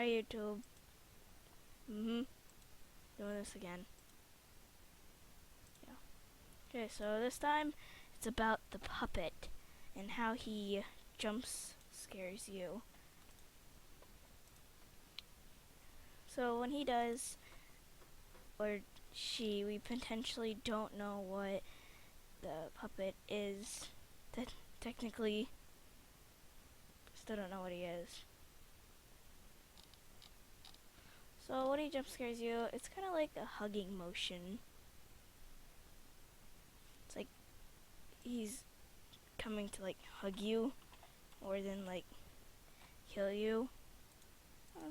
Hi YouTube. Doing this again. Yeah. Okay, so this time it's about the puppet and how he scares you. So when he does, or she, we potentially don't know what the puppet is. That technically, still don't know what he is. So when he jump scares you, it's kind of like a hugging motion. It's like he's coming to like hug you, or then like kill you.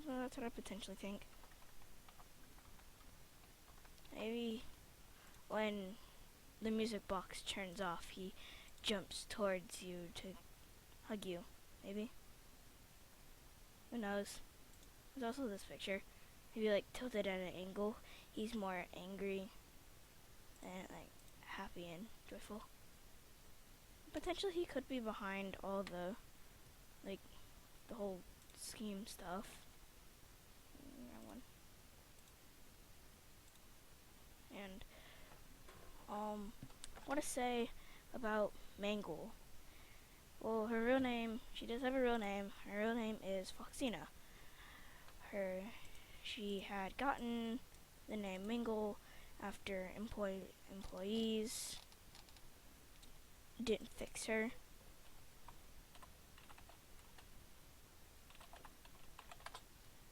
That's what I potentially think. Maybe when the music box turns off, he jumps towards you to hug you. Maybe. Who knows? There's also this picture. Maybe like tilted at an angle. He's more angry and like happy and joyful. Potentially he could be behind all the the whole scheme stuff. Wrong one. And what to say about Mangle? Well, her real name, she does have a real name. Her real name is Foxina. She had gotten the name Mingle after employees didn't fix her.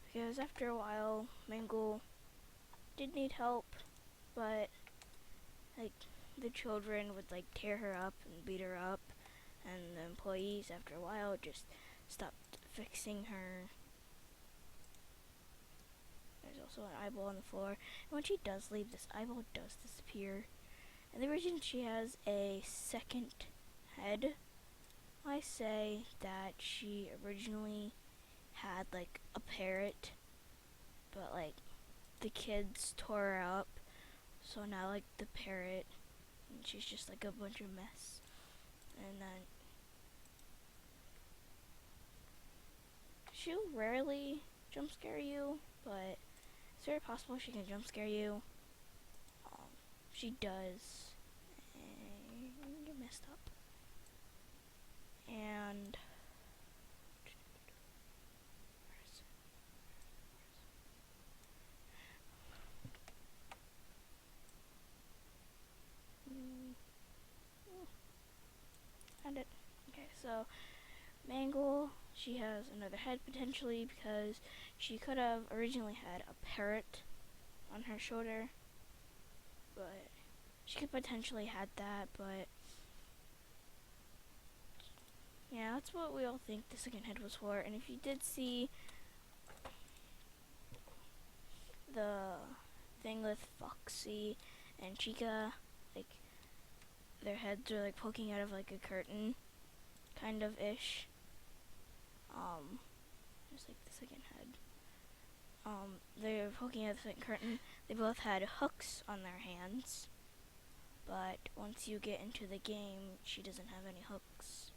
Because after a while, Mingle did need help, but like the children would like tear her up and beat her up, and the employees after a while just stopped fixing her. There's also an eyeball on the floor, and when she does leave, this eyeball does disappear. And the reason she has a second head, I say that she originally had like a parrot, but like the kids tore her up, so now like the parrot, and she's just like a bunch of mess. And then she'll rarely jump scare you, but it's very possible she can jump scare you. She does. And you messed up. And found it. Okay, so Mangle, she has another head potentially because she could have originally had a parrot on her shoulder, but she could potentially had that, but yeah, that's what we all think the second head was for. And if you did see the thing with Foxy and Chica, like their heads are like poking out of like a curtain, kind of ish. Just like the second head. They're poking out the second curtain. They both had hooks on their hands, but once you get into the game, she doesn't have any hooks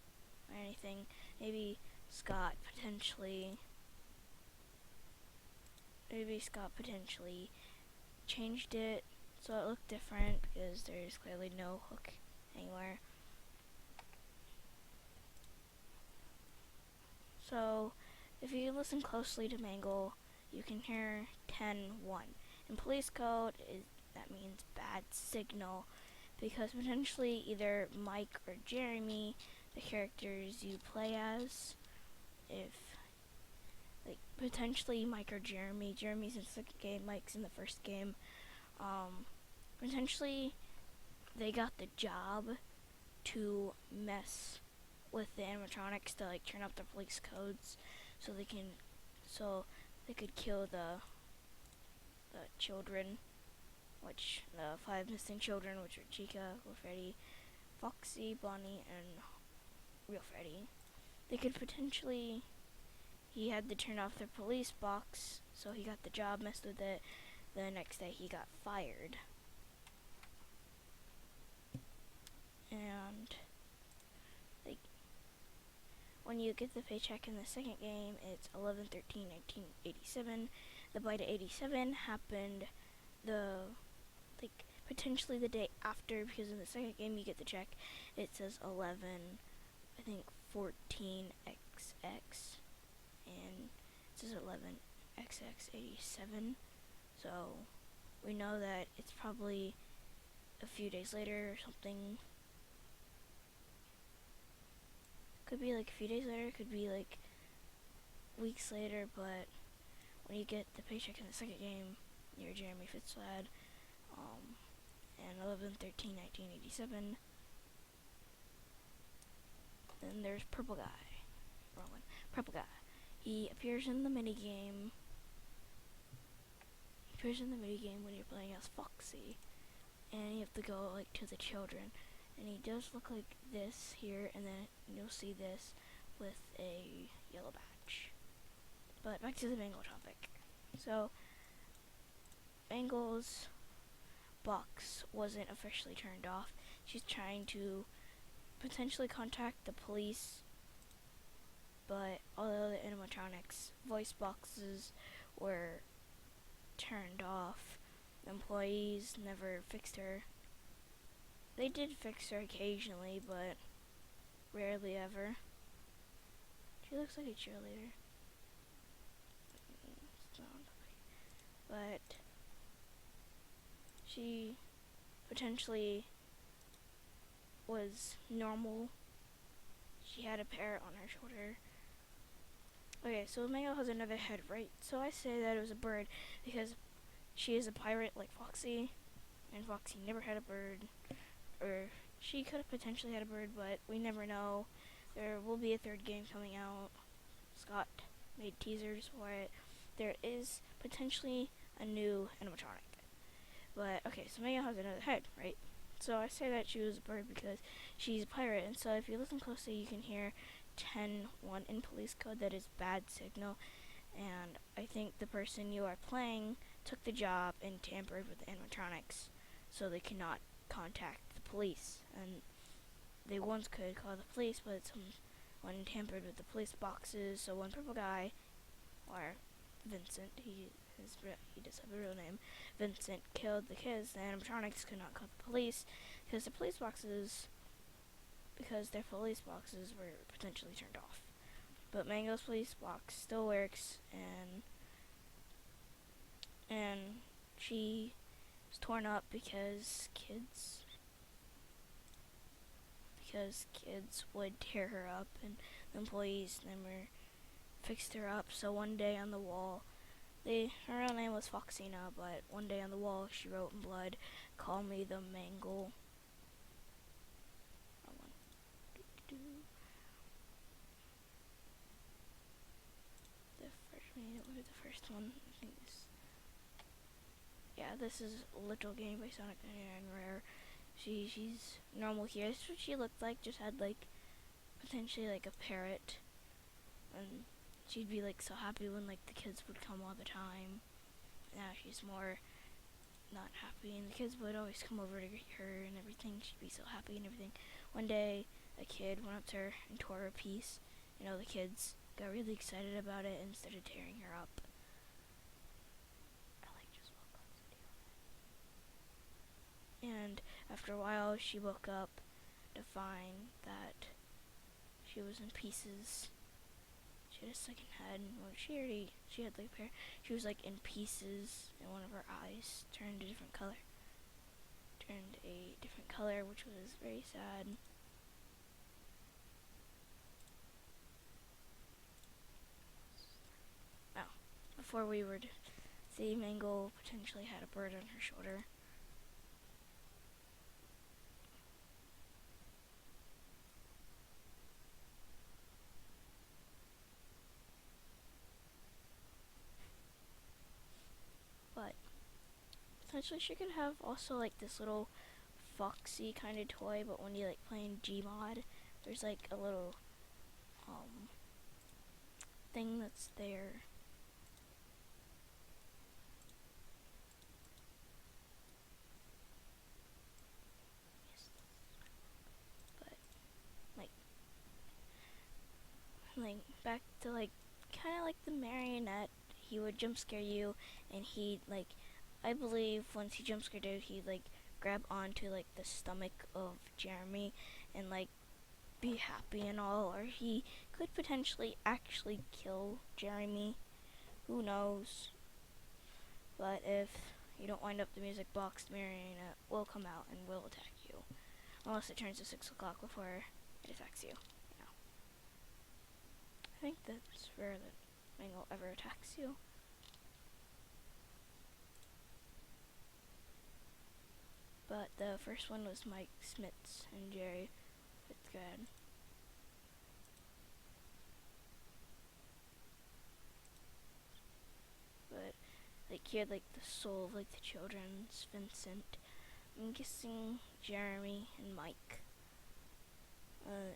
or anything. Maybe Scott potentially changed it so it looked different because there's clearly no hook anywhere. So if you listen closely to Mangle, you can hear 10-1. In police code, that means bad signal, because potentially either Mike or Jeremy, the characters you play as, if like potentially Mike or Jeremy's in the second game, Mike's in the first game, potentially they got the job to mess with the animatronics to like turn up the police codes so they could kill the children, which the 5 missing children, which are Chica, Real Freddy, Foxy, Bonnie, and Real Freddy. They could potentially, he had to turn off their police box, so he got the job, messed with it. The next day he got fired. And when you get the paycheck in the second game, it's 11/13/1987. The bite of 87 happened the like potentially the day after, because in the second game you get the check, it says 11, I think 14XX, and it says 11XX87. So we know that it's probably a few days later or something. Could be like a few days later, could be like weeks later, but when you get the paycheck in the second game, you're Jeremy Fitzlad, and 11/13/1987. Then there's Purple Guy. Wrong one. Purple Guy. He appears in the minigame. When you're playing as Foxy, and you have to go like to the children, and he does look like this here, and then you'll see this with a yellow badge. But back to the Mangle topic. So Mangle's box wasn't officially turned off. She's trying to potentially contact the police, but although the animatronics voice boxes were turned off, the employees never fixed her. They did fix her occasionally, but rarely ever. She looks like a cheerleader. But she potentially was normal. She had a parrot on her shoulder. Okay, so Mango has another head, right? So I say that it was a bird because she is a pirate like Foxy, and Foxy never had a bird. Or she could have potentially had a bird, but we never know. There will be a third game coming out. Scott made teasers for it. There is potentially a new animatronic. But okay, so Mango has another head, right? So I say that she was a bird because she's a pirate, and so if you listen closely, you can hear 10-1 in police code. That is bad signal, and I think the person you are playing took the job and tampered with the animatronics, so they cannot contact the police. And they once could call the police, but someone tampered with the police boxes. So one Purple Guy, or Vincent, he does have a real name, Vincent, killed the kids, the animatronics could not call the police because their police boxes were potentially turned off. But Mango's police box still works, and she was torn up because kids would tear her up, and the employees never fixed her up. So one day on the wall, her real name was Foxina, but one day on the wall she wrote in blood, "Call me the mangle." The first one, I think this is Little Game by Sonic and Rare. She's normal here. This is what she looked like, just had like potentially like a parrot, and she'd be like so happy when like the kids would come all the time. Now she's more not happy, and the kids would always come over to greet her and everything. She'd be so happy and everything. One day a kid went up to her and tore her a piece. The kids got really excited about it and started tearing her up. And after a while she woke up to find that she was in pieces. She had a second head, and she had like a pair. She was like in pieces, and one of her eyes turned a different color, which was very sad. Now, before we were to see, Mangle potentially had a bird on her shoulder. But potentially she could have also like this little Foxy kind of toy, but when you like playing Gmod, there's like a little thing that's there. But like like back to like kind of like the marionette. He would jump scare you, and he like, I believe once he jump scared you, he'd like grab onto like the stomach of Jeremy and like be happy and all, or he could potentially actually kill Jeremy. Who knows? But if you don't wind up the music box, the marionette will come out and will attack you, unless it turns to 6 o'clock before it attacks you. I think that's rare that mangle ever attacks you. But the first one was Mike Smits and Jerry Fitzgerald. But like he had like the soul of like the children's Vincent. I'm guessing Jeremy and Mike.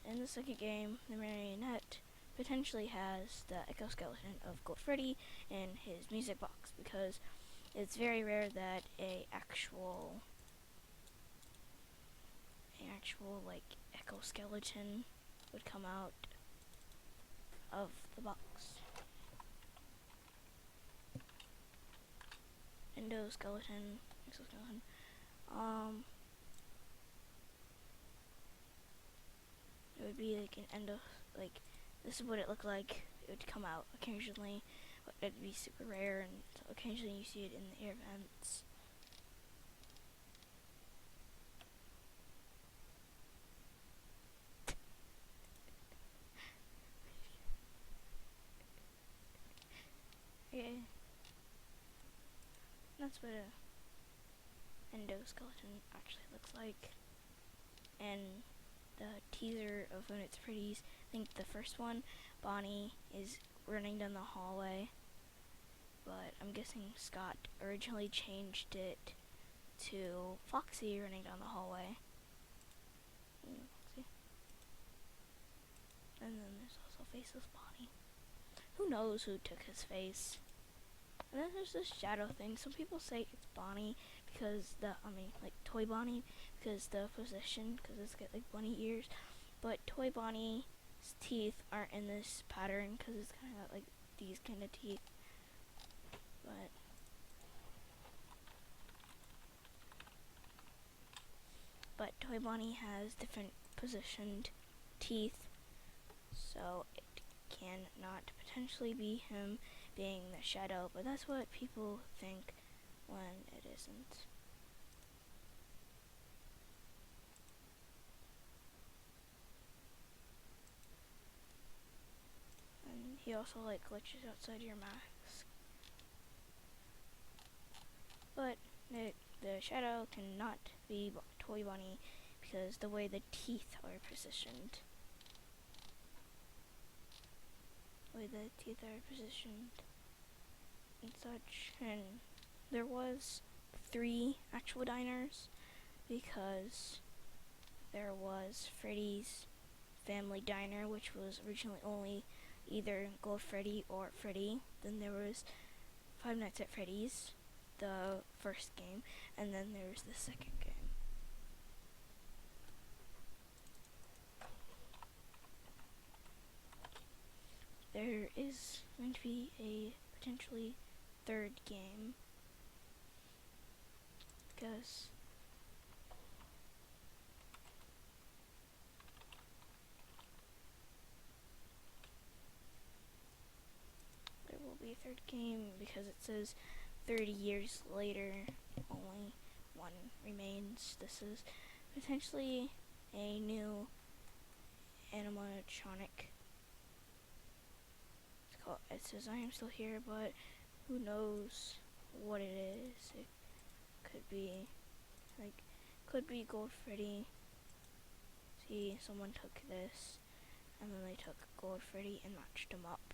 In the second game, the marionette potentially has the exoskeleton of Gold Freddy in his music box, because it's very rare that a actual like exoskeleton would come out of the box. Exoskeleton. It would be like an like, this is what it looked like. It would come out occasionally, but it'd be super rare, and so occasionally you see it in the air vents. Okay. That's what a endoskeleton actually looks like. And the teaser of When It's Pretty's, I think the first one, Bonnie is running down the hallway, but I'm guessing Scott originally changed it to Foxy running down the hallway. Foxy. And then there's also Faceless Bonnie. Who knows who took his face? And then there's this shadow thing. Some people say it's Bonnie because like Toy Bonnie, because the position, because it's got like bunny ears. But Toy Bonnie's teeth aren't in this pattern because it's kind of like these kind of teeth. But Toy Bonnie has different positioned teeth, so it cannot potentially be him being the shadow, but that's what people think when it isn't. And he also like glitches outside your mask. But the shadow cannot be Toy Bonnie because the way the teeth are positioned. And such. And there was 3 actual diners, because there was Freddy's Family Diner, which was originally only either Gold Freddy or Freddy. Then there was Five Nights at Freddy's, the first game, and then there was the second game. There is going to be a potentially third game, because there will be a third game, because it says 30 years later, only one remains. This is potentially a new animatronic. It says I am still here, but who knows what it is. It could be Gold Freddy. See, someone took this, and then they took Gold Freddy and matched them up.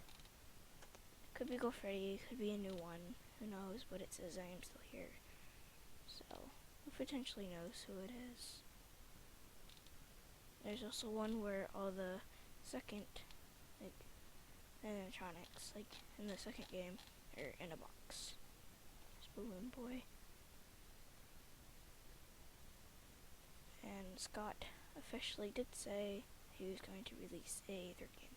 Could be Gold Freddy, could be a new one. Who knows? But it says I am still here. So, who potentially knows who it is? There's also one where all the second, animatronics, in the second game, are in a box. There's Balloon Boy. And Scott officially did say he was going to release a third game.